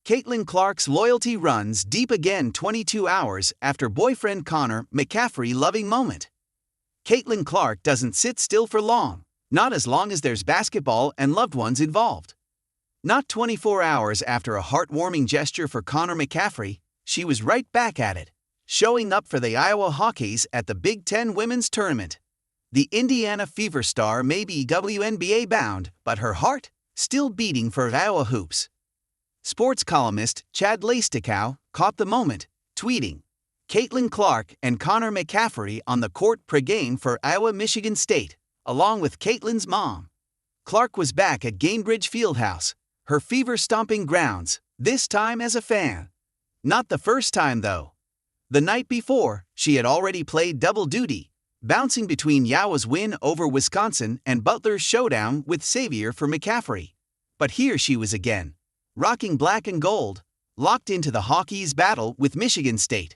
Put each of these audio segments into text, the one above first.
Caitlin Clark's loyalty runs deep again 22 hours after boyfriend Connor McCaffrey loving moment. Caitlin Clark doesn't sit still for long, not as long as there's basketball and loved ones involved. Not 24 hours after a heartwarming gesture for Connor McCaffrey, she was right back at it, showing up for the Iowa Hawkeyes at the Big Ten Women's Tournament. The Indiana Fever star may be WNBA-bound, but her heart still beating for Iowa hoops. Sports columnist Chad Leistikow caught the moment, tweeting, "Caitlin Clark and Connor McCaffrey on the court pregame for Iowa-Michigan State, along with Caitlin's mom." Clark was back at Gainbridge Fieldhouse, her fever-stomping grounds, this time as a fan. Not the first time, though. The night before, she had already played double duty, bouncing between Iowa's win over Wisconsin and Butler's showdown with Xavier for McCaffrey. But here she was again, rocking black and gold, locked into the Hawkeyes' battle with Michigan State.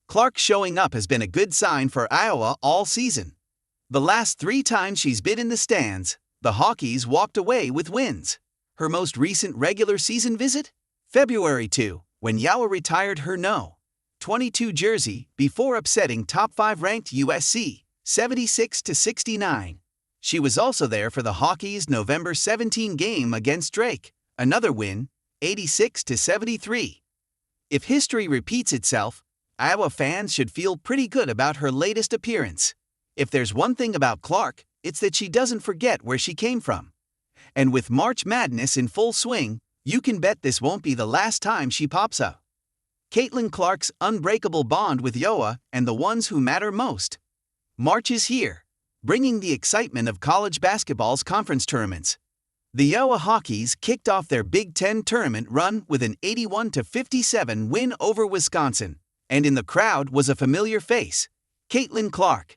Clark showing up has been a good sign for Iowa all season. The last 3 times she's been in the stands, the Hawkeyes walked away with wins. Her most recent regular season visit? February 2, when Iowa retired her No. 22 jersey before upsetting top 5 ranked USC, 76-69. She was also there for the Hawkeyes' November 17 game against Drake, another win, 86-73. If history repeats itself, Iowa fans should feel pretty good about her latest appearance. If there's one thing about Clark, it's that she doesn't forget where she came from. And with March Madness in full swing, you can bet this won't be the last time she pops up. Caitlin Clark's unbreakable bond with Iowa and the ones who matter most. March is here, bringing the excitement of college basketball's conference tournaments. The Iowa Hawkeyes kicked off their Big Ten tournament run with an 81-57 win over Wisconsin, and in the crowd was a familiar face, Caitlin Clark.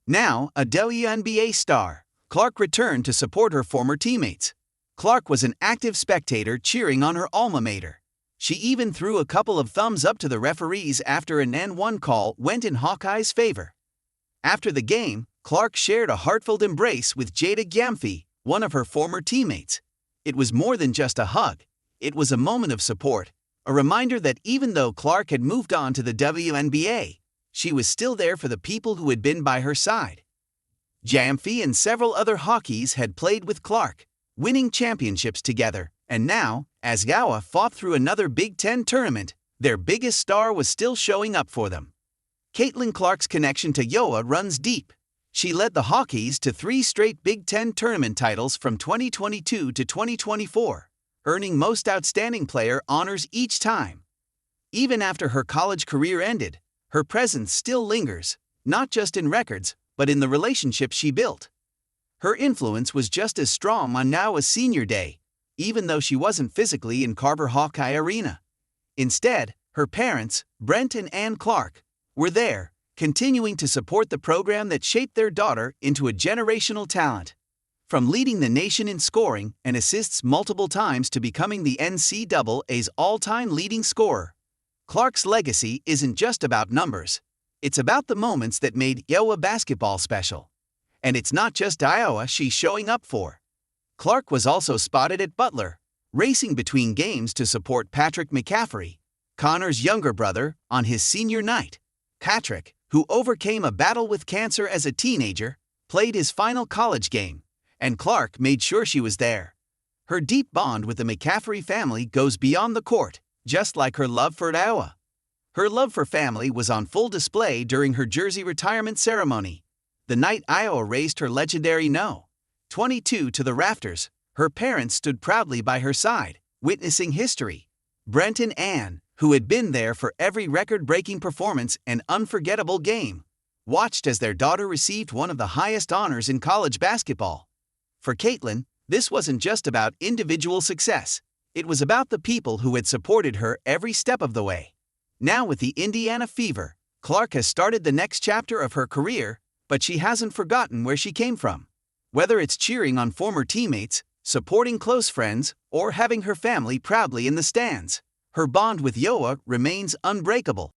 Now a WNBA star, Clark returned to support her former teammates. Clark was an active spectator cheering on her alma mater. She even threw a couple of thumbs up to the referees after an N1 call went in Hawkeye's favor. After the game, Clark shared a heartfelt embrace with Jada Gyamfi, one of her former teammates. It was more than just a hug. It was a moment of support, a reminder that even though Clark had moved on to the WNBA, she was still there for the people who had been by her side. Gyamfi and several other Hawkeyes had played with Clark, winning championships together, and now, as Iowa fought through another Big Ten tournament, their biggest star was still showing up for them. Caitlin Clark's connection to Iowa runs deep. She led the Hawkeyes to 3 straight Big Ten tournament titles from 2022 to 2024, earning Most Outstanding Player honors each time. Even after her college career ended, her presence still lingers, not just in records, but in the relationships she built. Her influence was just as strong on Iowa's senior day, even though she wasn't physically in Carver Hawkeye Arena. Instead, her parents, Brent and Ann Clark, were there, continuing to support the program that shaped their daughter into a generational talent. From leading the nation in scoring and assists multiple times to becoming the NCAA's all-time leading scorer, Clark's legacy isn't just about numbers. It's about the moments that made Iowa basketball special. And it's not just Iowa she's showing up for. Clark was also spotted at Butler, racing between games to support Patrick McCaffery, Connor's younger brother, on his senior night. Patrick, who overcame a battle with cancer as a teenager, played his final college game, and Clark made sure she was there. Her deep bond with the McCaffery family goes beyond the court, just like her love for Iowa. Her love for family was on full display during her jersey retirement ceremony. The night Iowa raised her legendary No. 22 to the rafters, her parents stood proudly by her side, witnessing history. Brent and Ann, who had been there for every record-breaking performance and unforgettable game, watched as their daughter received one of the highest honors in college basketball. For Caitlin, this wasn't just about individual success. It was about the people who had supported her every step of the way. Now with the Indiana Fever, Clark has started the next chapter of her career, but she hasn't forgotten where she came from. Whether it's cheering on former teammates, supporting close friends, or having her family proudly in the stands, her bond with Iowa remains unbreakable.